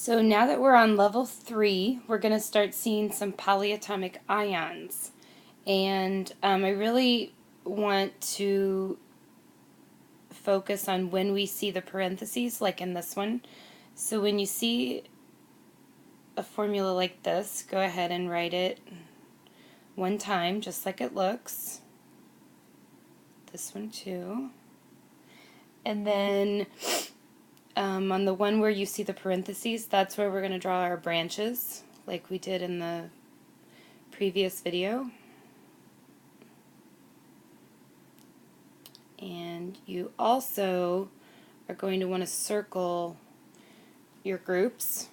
So now that we're on level 3, we're going to start seeing some polyatomic ions. And I really want to focus on when we see the parentheses, like in this one. So when you see a formula like this, go ahead and write it one time, just like it looks. This one too. And then on the one where you see the parentheses, that's where we're going to draw our branches, like we did in the previous video. And you also are going to want to circle your groups.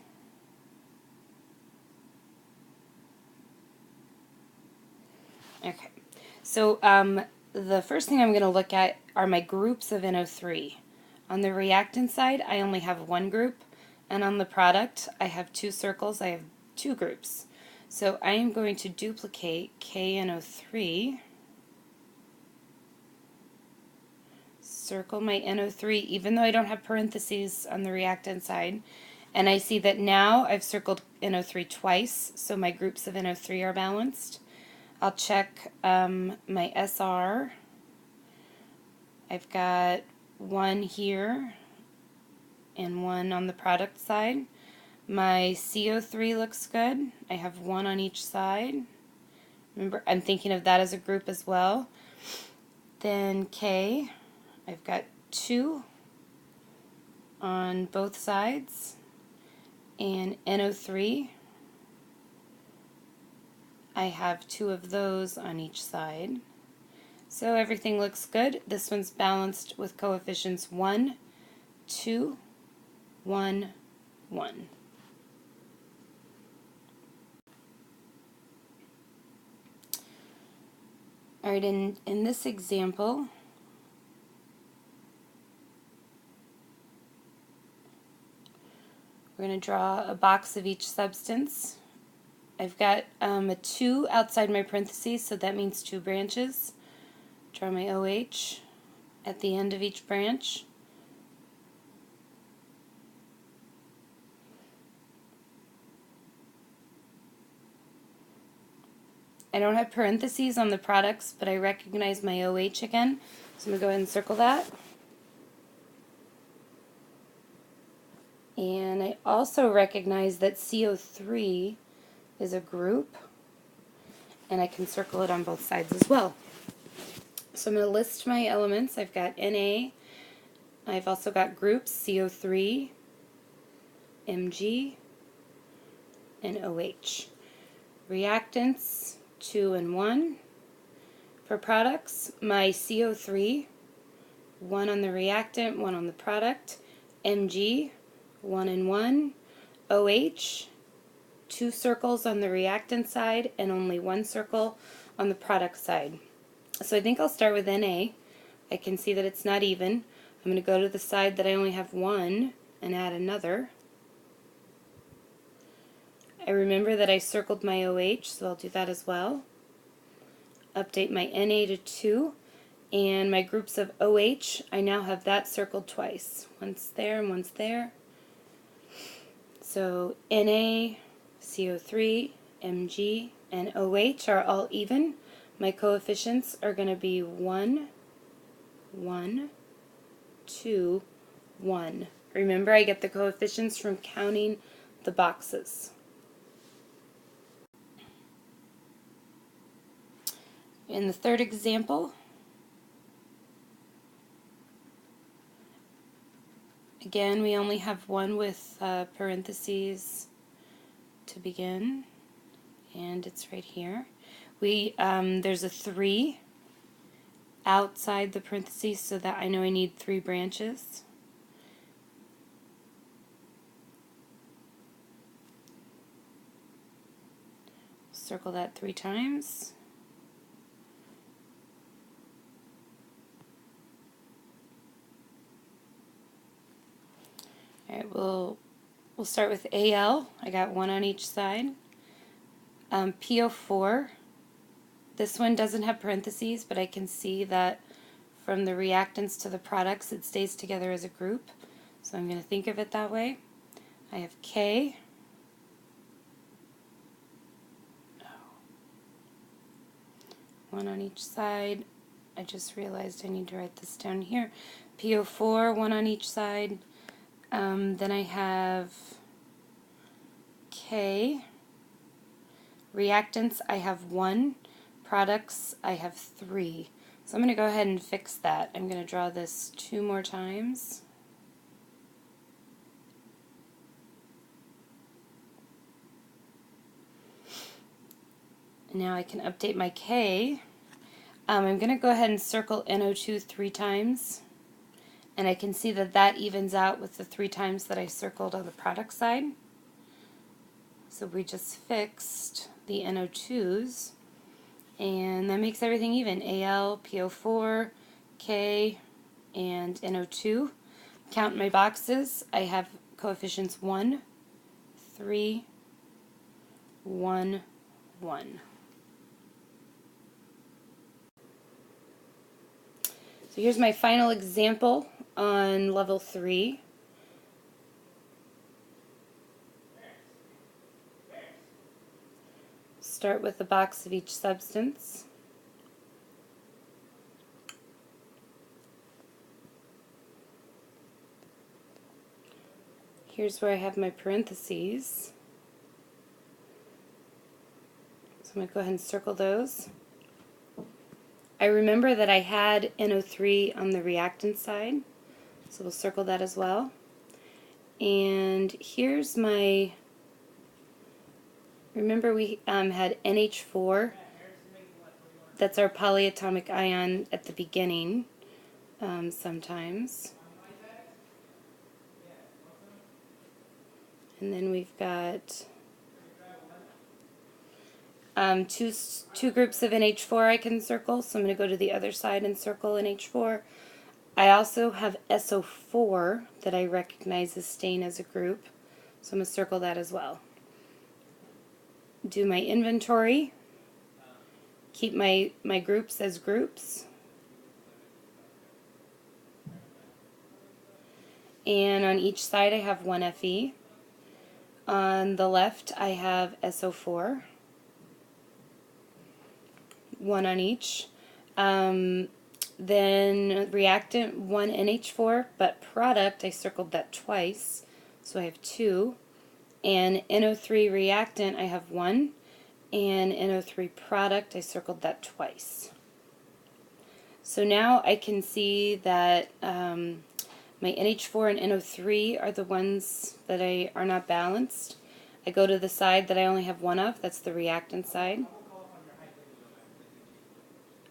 Okay, so the first thing I'm going to look at are my groups of NO3. On the reactant side, I only have one group, and on the product, I have two circles. I have two groups. So I am going to duplicate KNO3, circle my NO3, even though I don't have parentheses on the reactant side, and I see that now I've circled NO3 twice, so my groups of NO3 are balanced. I'll check my SR. I've got one here and one on the product side. My CO3 looks good. I have one on each side. Remember, I'm thinking of that as a group as well. Then K, I've got two on both sides. And NO3, I have two of those on each side. So everything looks good. This one's balanced with coefficients 1, 2, 1, 1. Alright, in this example, we're going to draw a box of each substance. I've got a 2 outside my parentheses, so that means 2 branches. Draw my OH at the end of each branch. I don't have parentheses on the products, but I recognize my OH again, so I'm going to go ahead and circle that. And I also recognize that CO3 is a group, and I can circle it on both sides as well. So I'm going to list my elements. I've got Na, I've also got groups CO3, Mg, and OH. Reactants, 2 and 1. For products, my CO3, 1 on the reactant, 1 on the product. Mg, 1 and 1. OH, 2 circles on the reactant side and only 1 circle on the product side. So I think I'll start with Na. I can see that it's not even. I'm going to go to the side that I only have 1 and add another. I remember that I circled my OH, so I'll do that as well. Update my Na to 2, and my groups of OH, I now have that circled twice. One's there and one's there. So Na, CO3, Mg, and OH are all even. My coefficients are going to be 1, 1, 2, 1. Remember, I get the coefficients from counting the boxes. In the third example, again, we only have one with parentheses to begin, and it's right here. There's a 3 outside the parentheses, so that I know I need 3 branches. Circle that 3 times. Alright, we'll start with Al. I got 1 on each side. PO4. This one doesn't have parentheses, but I can see that from the reactants to the products it stays together as a group. So I'm going to think of it that way. I have K. One on each side. I just realized I need to write this down here. PO4, one on each side. Then I have K. Reactants, I have 1. Products, I have 3. So I'm going to go ahead and fix that. I'm going to draw this 2 more times. Now I can update my K. I'm going to go ahead and circle NO2 3 times. And I can see that that evens out with the 3 times that I circled on the product side. So we just fixed the NO2s. And that makes everything even. Al, PO4, K, and NO2. Count my boxes. I have coefficients 1, 3, 1, 1. So here's my final example on level 3. Start with the box of each substance. Here's where I have my parentheses. So I'm going to go ahead and circle those. I remember that I had NO3 on the reactant side, so we'll circle that as well. And here's my, remember we had NH4, that's our polyatomic ion at the beginning sometimes. And then we've got two groups of NH4 I can circle, so I'm going to go to the other side and circle NH4. I also have SO4 that I recognize as staying as a group, so I'm going to circle that as well. Do my inventory, keep my groups as groups, and on each side I have 1 Fe. On the left I have SO4. 1 on each. Then reactant 1 NH4, but product I circled that twice, so I have 2. And NO3 reactant I have 1, and NO3 product I circled that twice. So now I can see that my NH4 and NO3 are the ones that are not balanced. I go to the side that I only have 1 of, that's the reactant side.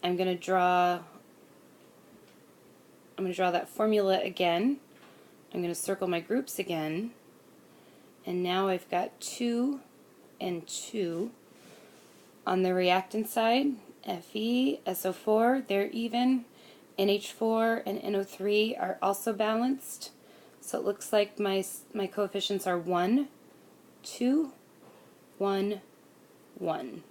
I'm going to draw that formula again. I'm going to circle my groups again. And now I've got 2 and 2. On the reactant side, Fe, SO4, they're even. NH4 and NO3 are also balanced. So it looks like my coefficients are 1, 2, 1, 1.